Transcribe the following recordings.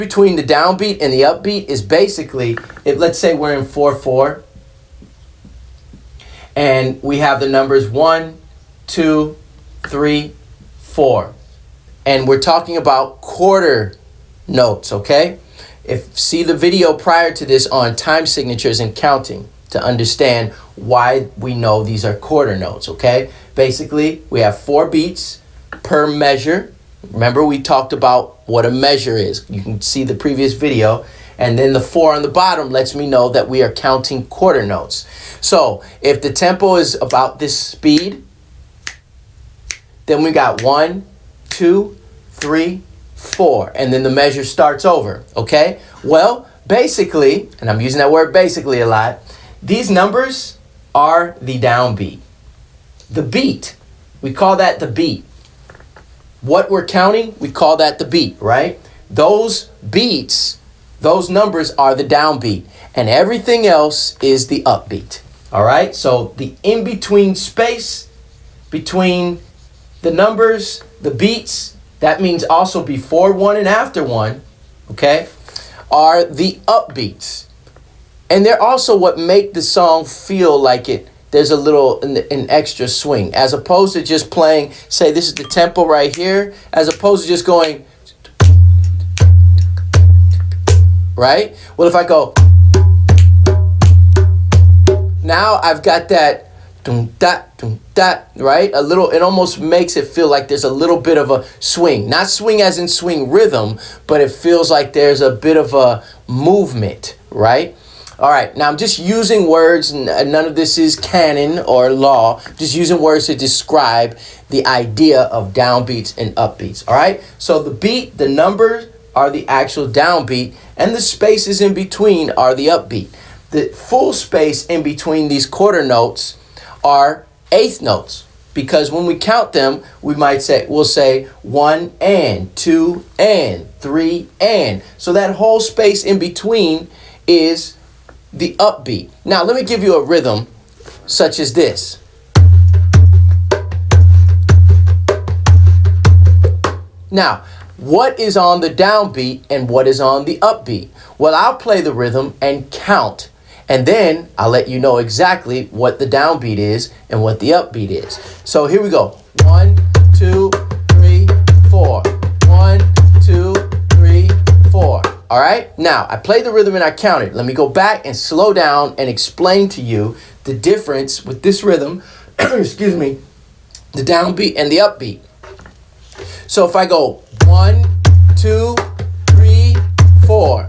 between the downbeat and the upbeat is basically, if let's say we're in 4/4 and we have the numbers 1, 2, 3, 4, and we're talking about quarter notes, okay? See the video prior to this on time signatures and counting to understand why we know these are quarter notes, okay? Basically, we have 4 beats per measure. Remember, we talked about what a measure is. You can see the previous video. And then the 4 on the bottom lets me know that we are counting quarter notes. So if the tempo is about this speed, then we got 1, 2, 3, 4. And then the measure starts over, okay? Well, basically, and I'm using that word basically a lot, these numbers are the downbeat. The beat, we call that the beat. What we're counting, we call that the beat, right? Those beats, those numbers are the downbeat, and everything else is the upbeat, all right? So the in-between space between the numbers, the beats, that means also before 1 and after 1, okay, are the upbeats. And they're also what make the song feel like there's a little, an extra swing, as opposed to just playing, say this is the tempo right here, as opposed to just going, right? Well, if I go, now I've got that, right? A little, it almost makes it feel like there's a little bit of a swing. Not swing as in swing rhythm, but it feels like there's a bit of a movement, right? All right, now I'm just using words, and none of this is canon or law. I'm just using words to describe the idea of downbeats and upbeats, all right? So the beat, the numbers are the actual downbeat, and the spaces in between are the upbeat. The full space in between these quarter notes are eighth notes, because when we count them, we'll say 1 and 2 and 3 and. So that whole space in between is the upbeat. Now let me give you a rhythm such as this. Now, what is on the downbeat and what is on the upbeat? Well, I'll play the rhythm and count, and then I'll let you know exactly what the downbeat is and what the upbeat is. So here we go. 1, 2, 3, 4. 1, 2, 3, 4. All right, now I played the rhythm and I counted. Let me go back and slow down and explain to you the difference with this rhythm, excuse me, the downbeat and the upbeat. So if I go 1, 2, 3, 4,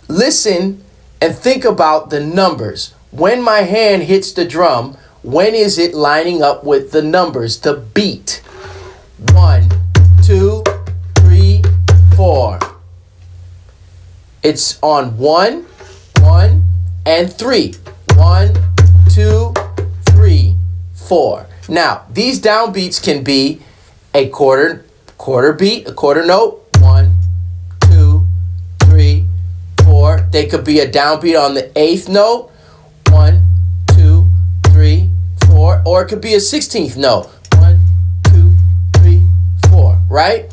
listen and think about the numbers. When my hand hits the drum, when is it lining up with the numbers, the beat? 1, 2, 3, 4. It's on 1, 1, and 3. 1, 2, 3, 4. Now, these downbeats can be a quarter beat, a quarter note. 1, 2, 3, 4. They could be a downbeat on the eighth note. 1, 2, 3, 4. Or it could be a 16th note. 1, 2, 3, 4. Right?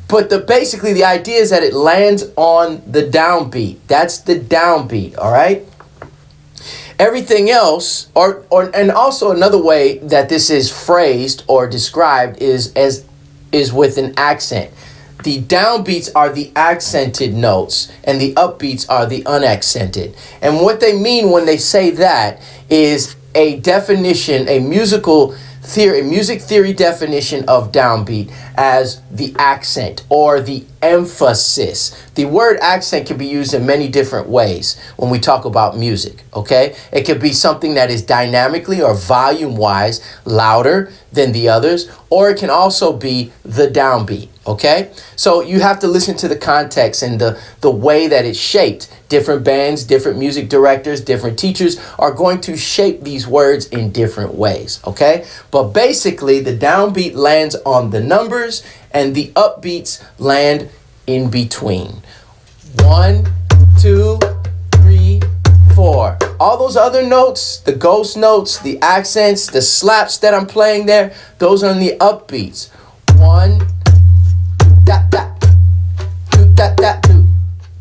But basically the idea is that it lands on the downbeat. That's the downbeat, all right? Everything else, and also another way that this is phrased or described is with an accent. The downbeats are the accented notes and the upbeats are the unaccented. And what they mean when they say that is a definition, a music theory definition of downbeat as the accent or the emphasis. The word accent can be used in many different ways when we talk about music, okay? It could be something that is dynamically or volume-wise louder than the others, or it can also be the downbeat, okay? So you have to listen to the context and the way that it's shaped. Different bands, different music directors, different teachers are going to shape these words in different ways, okay? But basically, the downbeat lands on the numbers and the upbeats land in between. 1, 2, 3, 4. All those other notes, the ghost notes, the accents, the slaps that I'm playing there, those are in the upbeats. 1, da, da,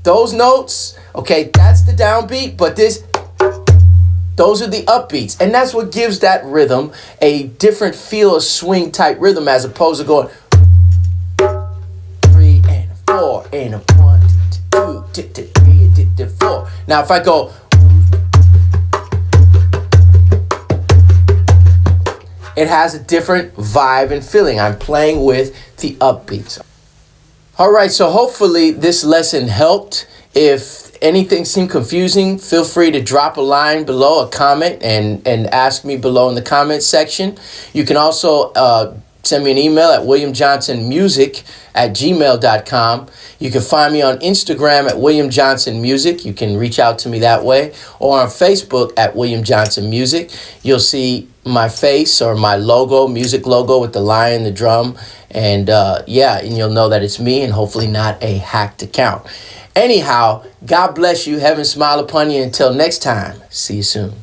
those notes, okay, that's the downbeat, but those are the upbeats. And that's what gives that rhythm a different feel, a swing type rhythm, as opposed to going 3 and a 4 and a 1, 2, 3, 4. Now if I go, it has a different vibe and feeling. I'm playing with the upbeats. All right, so hopefully this lesson helped. If anything seemed confusing, feel free to drop a line below, a comment, and ask me below in the comment section. You can also send me an email at williamjohnsonmusic@gmail.com. You can find me on Instagram at William Johnson Music. You can reach out to me that way, or on Facebook at William Johnson Music. You'll see my face or my logo, music logo with the lion, the drum, and yeah, and you'll know that it's me and hopefully not a hacked account. Anyhow, God bless you. Heaven smile upon you. Until next time, see you soon.